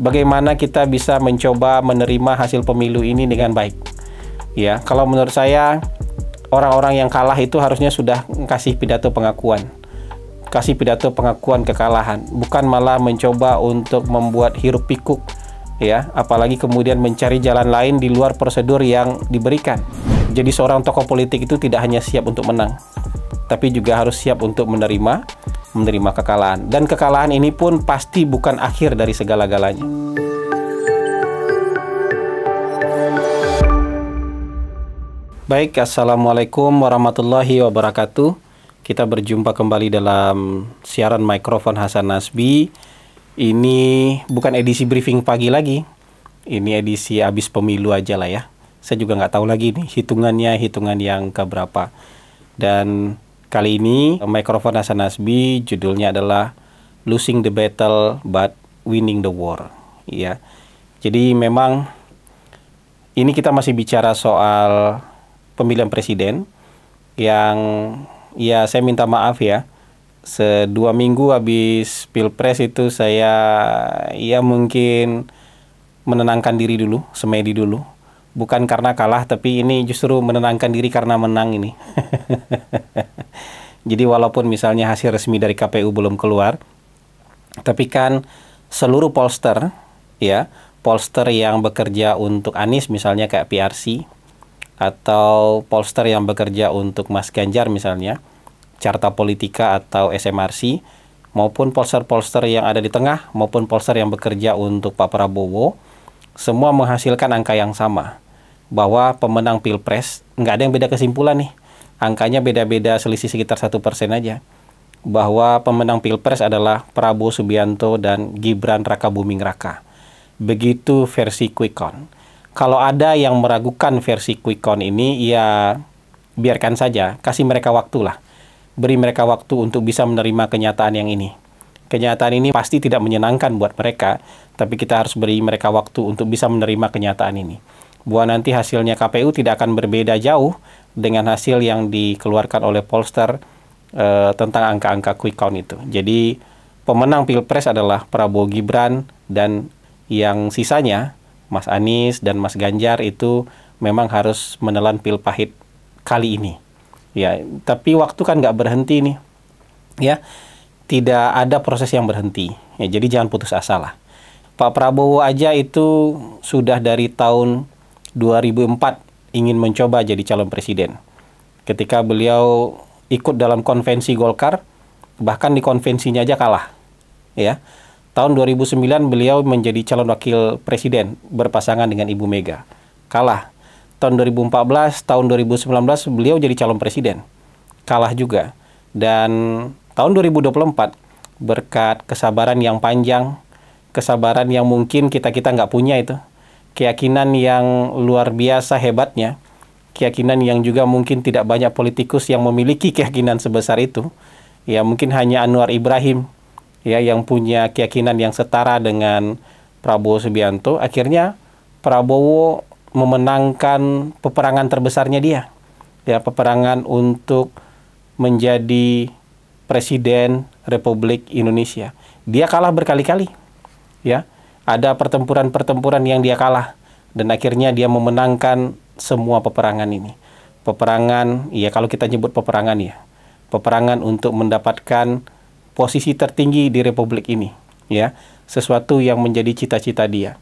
bagaimana kita bisa mencoba menerima hasil pemilu ini dengan baik. Ya, kalau menurut saya orang-orang yang kalah itu harusnya sudah kasih pidato pengakuan. Kasih pidato pengakuan kekalahan, bukan malah mencoba untuk membuat hiruk pikuk, ya, apalagi kemudian mencari jalan lain di luar prosedur yang diberikan. Jadi seorang tokoh politik itu tidak hanya siap untuk menang, tapi juga harus siap untuk menerima kekalahan. Dan kekalahan ini pun pasti bukan akhir dari segala-galanya. Baik, Assalamualaikum warahmatullahi wabarakatuh. Kita berjumpa kembali dalam siaran mikrofon Hasan Nasbi. Ini bukan edisi briefing pagi lagi. Ini edisi habis pemilu aja lah ya. Saya juga nggak tahu lagi nih hitungan yang keberapa. Dan kali ini mikrofon Hasan Nasbi judulnya adalah Losing the Battle but Winning the War. Ya. Jadi memang ini kita masih bicara soal pemilihan presiden yang ya saya minta maaf ya, 2 minggu habis pilpres itu saya ya mungkin menenangkan diri dulu, semedi dulu. Bukan karena kalah, tapi ini justru menenangkan diri karena menang ini. Jadi walaupun misalnya hasil resmi dari KPU belum keluar, tapi kan seluruh pollster ya, pollster yang bekerja untuk Anies misalnya kayak PRC, atau pollster yang bekerja untuk Mas Ganjar misalnya, Carta Politika atau SMRC, maupun pollster-pollster yang ada di tengah, maupun pollster yang bekerja untuk Pak Prabowo, semua menghasilkan angka yang sama, bahwa pemenang Pilpres, nggak ada yang beda kesimpulan nih, angkanya beda-beda selisih sekitar 1% aja, bahwa pemenang Pilpres adalah Prabowo Subianto dan Gibran Rakabuming Raka. Begitu versi quick count. Kalau ada yang meragukan versi quick count ini, ya biarkan saja, kasih mereka waktu lah. Beri mereka waktu untuk bisa menerima kenyataan yang ini. Kenyataan ini pasti tidak menyenangkan buat mereka, tapi kita harus beri mereka waktu untuk bisa menerima kenyataan ini. Bahwa nanti hasilnya KPU tidak akan berbeda jauh dengan hasil yang dikeluarkan oleh pollster tentang angka-angka quick count itu. Jadi pemenang Pilpres adalah Prabowo Gibran, dan yang sisanya Mas Anies dan Mas Ganjar itu memang harus menelan pil pahit kali ini. Ya, tapi waktu kan nggak berhenti nih. Ya, tidak ada proses yang berhenti. Ya, jadi jangan putus asa lah. Pak Prabowo aja itu sudah dari tahun 2004 ingin mencoba jadi calon presiden. Ketika beliau ikut dalam konvensi Golkar, bahkan di konvensinya aja kalah. Ya. Tahun 2009 beliau menjadi calon wakil presiden berpasangan dengan Ibu Mega. Kalah. Tahun 2014, tahun 2019 beliau jadi calon presiden. Kalah juga. Dan tahun 2024 berkat kesabaran yang panjang, kesabaran yang mungkin kita-kita nggak punya itu, keyakinan yang luar biasa hebatnya, keyakinan yang juga mungkin tidak banyak politikus yang memiliki keyakinan sebesar itu. Ya mungkin hanya Anwar Ibrahim ya yang punya keyakinan yang setara dengan Prabowo Subianto. Akhirnya Prabowo memenangkan peperangan terbesarnya dia. Ya, peperangan untuk menjadi Presiden Republik Indonesia. Dia kalah berkali-kali. Ya, ada pertempuran-pertempuran yang dia kalah, dan akhirnya dia memenangkan semua peperangan ini. Peperangan, ya kalau kita nyebut peperangan ya, peperangan untuk mendapatkan posisi tertinggi di Republik ini, ya, sesuatu yang menjadi cita-cita dia.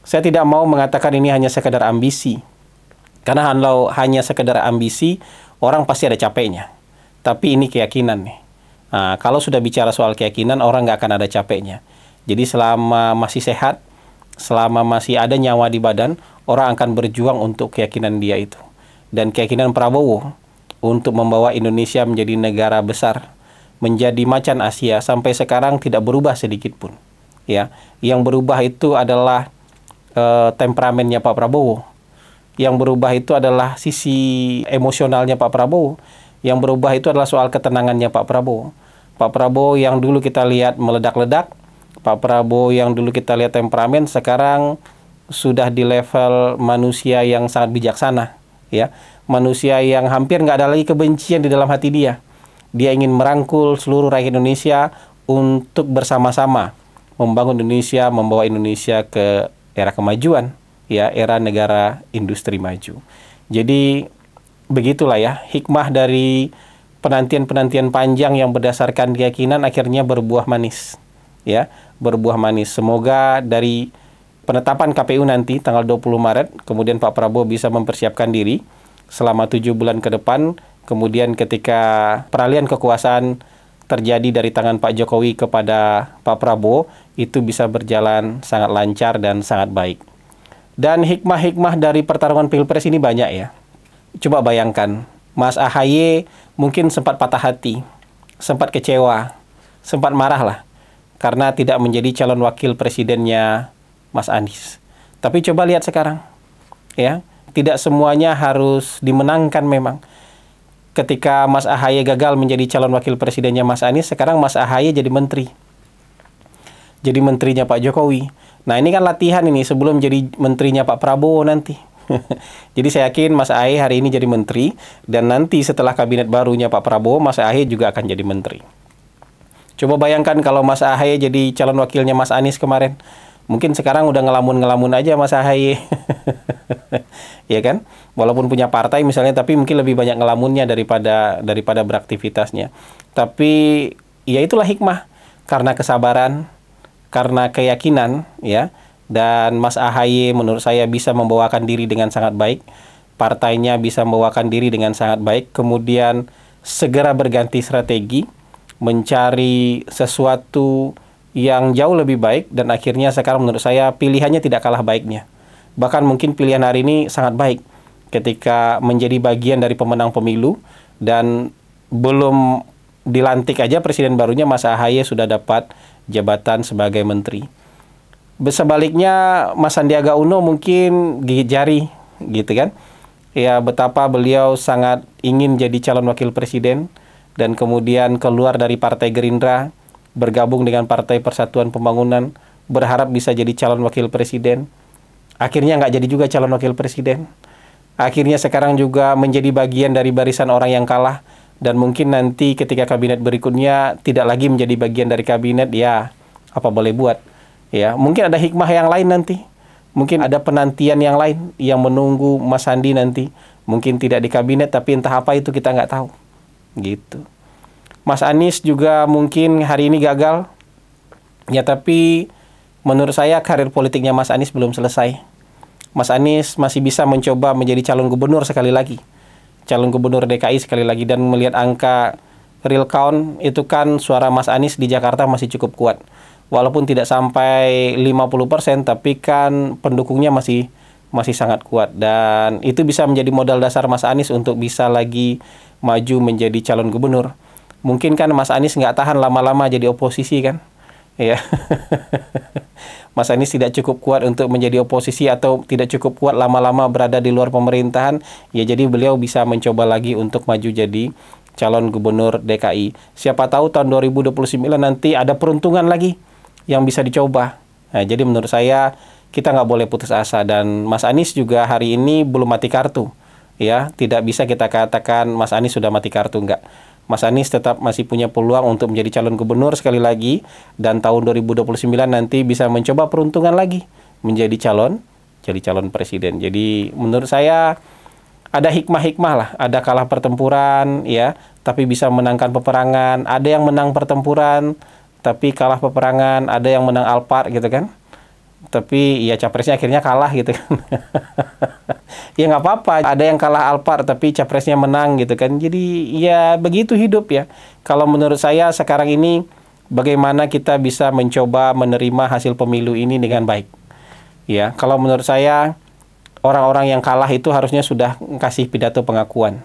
Saya tidak mau mengatakan ini hanya sekedar ambisi, karena kalau hanya sekedar ambisi, orang pasti ada capeknya. Tapi ini keyakinan nih. Nah, kalau sudah bicara soal keyakinan, orang nggak akan ada capeknya. Jadi selama masih sehat, selama masih ada nyawa di badan, orang akan berjuang untuk keyakinan dia itu. Dan keyakinan Prabowo untuk membawa Indonesia menjadi negara besar, menjadi macan Asia, sampai sekarang tidak berubah sedikit pun. Ya, yang berubah itu adalah temperamennya Pak Prabowo. Yang berubah itu adalah sisi emosionalnya Pak Prabowo. Yang berubah itu adalah soal ketenangannya Pak Prabowo. Pak Prabowo yang dulu kita lihat meledak-ledak, Pak Prabowo yang dulu kita lihat temperamen, sekarang sudah di level manusia yang sangat bijaksana. Ya, manusia yang hampir nggak ada lagi kebencian di dalam hati dia. Dia ingin merangkul seluruh rakyat Indonesia untuk bersama-sama membangun Indonesia, membawa Indonesia ke era kemajuan, ya, era negara industri maju. Jadi begitulah ya, hikmah dari penantian-penantian panjang yang berdasarkan keyakinan akhirnya berbuah manis, ya, berbuah manis. Semoga dari penetapan KPU nanti tanggal 20 Maret, kemudian Pak Prabowo bisa mempersiapkan diri selama 7 bulan ke depan, kemudian ketika peralihan kekuasaan terjadi dari tangan Pak Jokowi kepada Pak Prabowo, itu bisa berjalan sangat lancar dan sangat baik. Dan hikmah-hikmah dari pertarungan Pilpres ini banyak ya. Coba bayangkan, Mas AHY mungkin sempat patah hati, sempat kecewa, sempat marah lah, karena tidak menjadi calon wakil presidennya Mas Anies. Tapi coba lihat sekarang, ya, tidak semuanya harus dimenangkan memang. Ketika Mas AHY gagal menjadi calon wakil presidennya Mas Anies, sekarang Mas AHY jadi menteri. Jadi menterinya Pak Jokowi. Nah, ini kan latihan ini sebelum jadi menterinya Pak Prabowo nanti. Jadi saya yakin Mas AHY hari ini jadi menteri, dan nanti setelah kabinet barunya Pak Prabowo, Mas AHY juga akan jadi menteri. Coba bayangkan kalau Mas AHY jadi calon wakilnya Mas Anies kemarin. Mungkin sekarang udah ngelamun-ngelamun aja Mas AHY. Ya kan? Walaupun punya partai misalnya, tapi mungkin lebih banyak ngelamunnya daripada beraktivitasnya. Tapi ya itulah hikmah. Karena kesabaran, karena keyakinan, ya. Dan Mas AHY menurut saya bisa membawakan diri dengan sangat baik. Partainya bisa membawakan diri dengan sangat baik. Kemudian segera berganti strategi, mencari sesuatu yang jauh lebih baik. Dan akhirnya sekarang menurut saya pilihannya tidak kalah baiknya. Bahkan mungkin pilihan hari ini sangat baik. Ketika menjadi bagian dari pemenang pemilu. Dan belum dilantik aja presiden barunya, Mas AHY sudah dapat jabatan sebagai menteri. Sebaliknya Mas Sandiaga Uno mungkin gigit jari gitu kan. Ya, betapa beliau sangat ingin jadi calon wakil presiden dan kemudian keluar dari Partai Gerindra, bergabung dengan Partai Persatuan Pembangunan, berharap bisa jadi calon wakil presiden. Akhirnya nggak jadi juga calon wakil presiden. Akhirnya sekarang juga menjadi bagian dari barisan orang yang kalah, dan mungkin nanti ketika kabinet berikutnya tidak lagi menjadi bagian dari kabinet. Ya, apa boleh buat. Ya, mungkin ada hikmah yang lain nanti. Mungkin ada penantian yang lain yang menunggu Mas Sandi nanti. Mungkin tidak di kabinet, tapi entah apa itu kita nggak tahu. Gitu. Mas Anies juga mungkin hari ini gagal. Ya, tapi menurut saya karir politiknya Mas Anies belum selesai. Mas Anies masih bisa mencoba menjadi calon gubernur sekali lagi. Calon gubernur DKI sekali lagi. Dan melihat angka real count, itu kan suara Mas Anies di Jakarta masih cukup kuat. Walaupun tidak sampai 50%, tapi kan pendukungnya masih sangat kuat. Dan itu bisa menjadi modal dasar Mas Anies untuk bisa lagi maju menjadi calon gubernur. Mungkin kan Mas Anies nggak tahan lama-lama jadi oposisi kan. Ya. Mas Anies tidak cukup kuat untuk menjadi oposisi, atau tidak cukup kuat lama-lama berada di luar pemerintahan. Ya, jadi beliau bisa mencoba lagi untuk maju jadi calon gubernur DKI. Siapa tahu tahun 2029 nanti ada peruntungan lagi yang bisa dicoba. Nah, jadi menurut saya kita nggak boleh putus asa, dan Mas Anies juga hari ini belum mati kartu. Ya, tidak bisa kita katakan Mas Anies sudah mati kartu, enggak. Mas Anies tetap masih punya peluang untuk menjadi calon gubernur sekali lagi, dan tahun 2029 nanti bisa mencoba peruntungan lagi menjadi calon presiden. Jadi menurut saya ada hikmah-hikmah lah, ada kalah pertempuran ya, tapi bisa menangkan peperangan. Ada yang menang pertempuran tapi kalah peperangan, ada yang menang Alphard gitu kan. Tapi ya capresnya akhirnya kalah gitu kan. Ya nggak apa-apa, ada yang kalah Alphard tapi capresnya menang gitu kan. Jadi ya begitu hidup ya. Kalau menurut saya sekarang ini bagaimana kita bisa mencoba menerima hasil pemilu ini dengan baik. Ya, kalau menurut saya orang-orang yang kalah itu harusnya sudah kasih pidato pengakuan.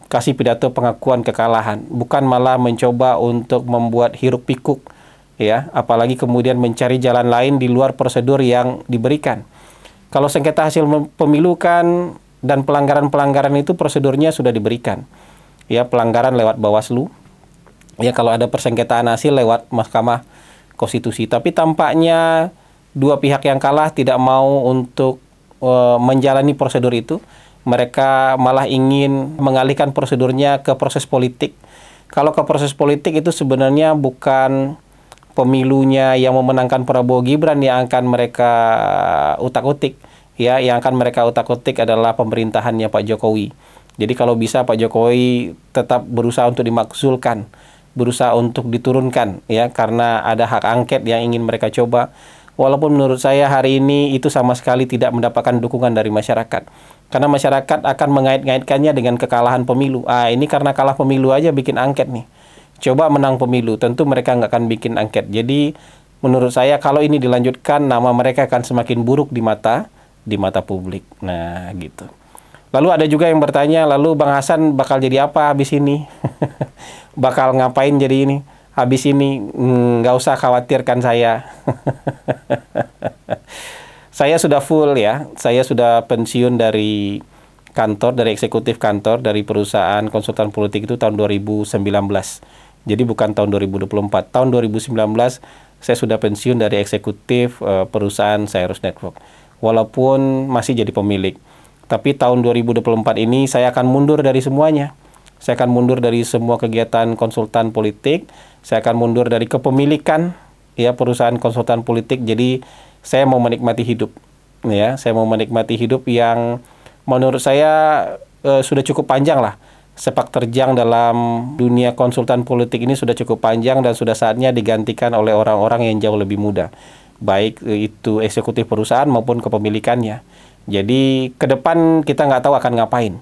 Kasih pidato pengakuan kekalahan, bukan malah mencoba untuk membuat hiruk pikuk ya, apalagi kemudian mencari jalan lain di luar prosedur yang diberikan. Kalau sengketa hasil pemilu kan dan pelanggaran-pelanggaran itu prosedurnya sudah diberikan. Ya, pelanggaran lewat Bawaslu. Ya, kalau ada persengketaan hasil lewat Mahkamah Konstitusi. Tapi tampaknya dua pihak yang kalah tidak mau untuk menjalani prosedur itu. Mereka malah ingin mengalihkan prosedurnya ke proses politik. Kalau ke proses politik itu sebenarnya bukan pemilunya yang memenangkan Prabowo Gibran yang akan mereka utak-utik, ya, yang akan mereka utak-utik adalah pemerintahannya Pak Jokowi. Jadi kalau bisa Pak Jokowi tetap berusaha untuk dimakzulkan, berusaha untuk diturunkan, ya, karena ada hak angket yang ingin mereka coba. Walaupun menurut saya hari ini itu sama sekali tidak mendapatkan dukungan dari masyarakat. Karena masyarakat akan mengait-ngaitkannya dengan kekalahan pemilu. Ini karena kalah pemilu aja bikin angket nih. Coba menang pemilu, tentu mereka nggak akan bikin angket. Jadi menurut saya kalau ini dilanjutkan, nama mereka akan semakin buruk di mata publik. Nah, gitu. Lalu ada juga yang bertanya, lalu Bang Hasan bakal jadi apa habis ini? Bakal ngapain jadi ini? Habis ini nggak usah khawatirkan saya. Saya sudah full ya. Saya sudah pensiun dari kantor, dari eksekutif kantor, dari perusahaan konsultan politik itu tahun 2019. Jadi bukan tahun 2024. Tahun 2019 saya sudah pensiun dari eksekutif perusahaan Cyrus Network. Walaupun masih jadi pemilik. Tapi tahun 2024 ini saya akan mundur dari semuanya. Saya akan mundur dari semua kegiatan konsultan politik. Saya akan mundur dari kepemilikan ya perusahaan konsultan politik. Jadi saya mau menikmati hidup. Ya, saya mau menikmati hidup yang menurut saya sudah cukup panjang lah. Sepak terjang dalam dunia konsultan politik ini sudah cukup panjang dan sudah saatnya digantikan oleh orang-orang yang jauh lebih muda. Baik itu eksekutif perusahaan maupun kepemilikannya. Jadi ke depan kita nggak tahu akan ngapain.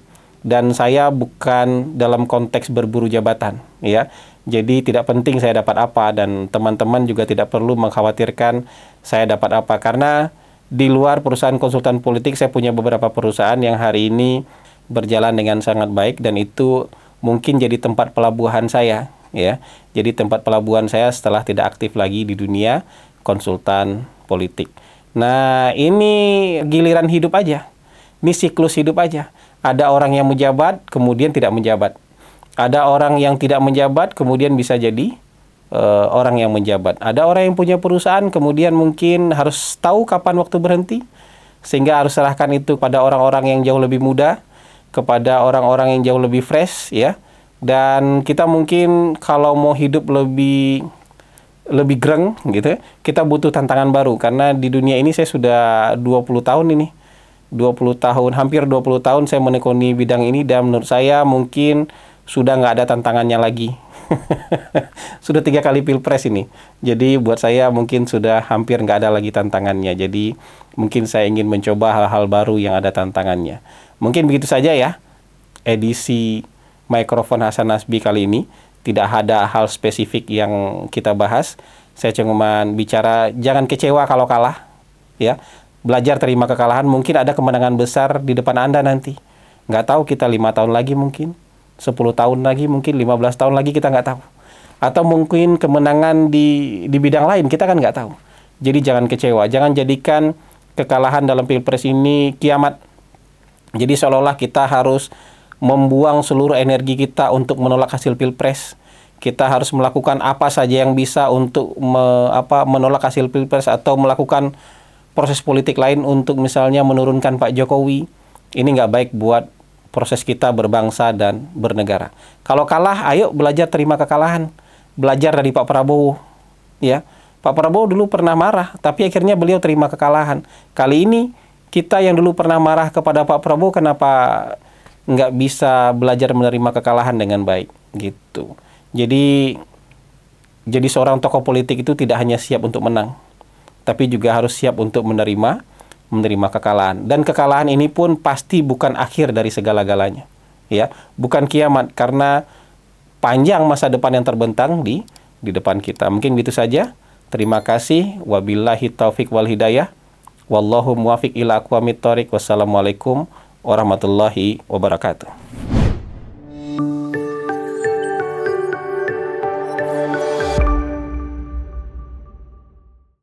Dan saya bukan dalam konteks berburu jabatan, ya. Jadi tidak penting saya dapat apa dan teman-teman juga tidak perlu mengkhawatirkan saya dapat apa. Karena di luar perusahaan konsultan politik saya punya beberapa perusahaan yang hari ini berjalan dengan sangat baik dan itu mungkin jadi tempat pelabuhan saya, ya. Jadi tempat pelabuhan saya setelah tidak aktif lagi di dunia konsultan politik. Nah, ini giliran hidup aja. Ini siklus hidup aja. Ada orang yang menjabat, kemudian tidak menjabat. Ada orang yang tidak menjabat, kemudian bisa jadi orang yang menjabat. Ada orang yang punya perusahaan, kemudian mungkin harus tahu kapan waktu berhenti, sehingga harus serahkan itu pada orang-orang yang jauh lebih muda, kepada orang-orang yang jauh lebih fresh, ya. Dan kita mungkin kalau mau hidup lebih greng gitu, kita butuh tantangan baru. Karena di dunia ini saya sudah 20 tahun ini. 20 tahun, hampir 20 tahun saya menekuni bidang ini dan menurut saya mungkin sudah nggak ada tantangannya lagi. Sudah 3 kali pilpres ini. Jadi buat saya mungkin sudah hampir nggak ada lagi tantangannya. Jadi mungkin saya ingin mencoba hal-hal baru yang ada tantangannya. Mungkin begitu saja ya edisi Mikrofon Hasan Nasbi kali ini. Tidak ada hal spesifik yang kita bahas. Saya cuma bicara jangan kecewa kalau kalah, ya. Belajar terima kekalahan, mungkin ada kemenangan besar di depan Anda nanti. Nggak tahu kita 5 tahun lagi mungkin, 10 tahun lagi mungkin, 15 tahun lagi kita nggak tahu. Atau mungkin kemenangan di bidang lain, kita kan nggak tahu. Jadi jangan kecewa, jangan jadikan kekalahan dalam pilpres ini kiamat. Jadi seolah-olah kita harus membuang seluruh energi kita untuk menolak hasil pilpres. Kita harus melakukan apa saja yang bisa untuk menolak hasil pilpres atau melakukan proses politik lain untuk misalnya menurunkan Pak Jokowi. Ini nggak baik buat proses kita berbangsa dan bernegara. Kalau kalah, ayo belajar terima kekalahan. Belajar dari Pak Prabowo. Ya, Pak Prabowo dulu pernah marah, tapi akhirnya beliau terima kekalahan. Kali ini, kita yang dulu pernah marah kepada Pak Prabowo, kenapa nggak bisa belajar menerima kekalahan dengan baik? Gitu. Jadi seorang tokoh politik itu tidak hanya siap untuk menang, tapi juga harus siap untuk menerima kekalahan. Dan kekalahan ini pun pasti bukan akhir dari segala-galanya. Ya, bukan kiamat karena panjang masa depan yang terbentang di depan kita. Mungkin gitu saja. Terima kasih. Wabillahi taufik wal hidayah. Wallahu muwafiq ila aqwamit thoriq. Wassalamualaikum warahmatullahi wabarakatuh.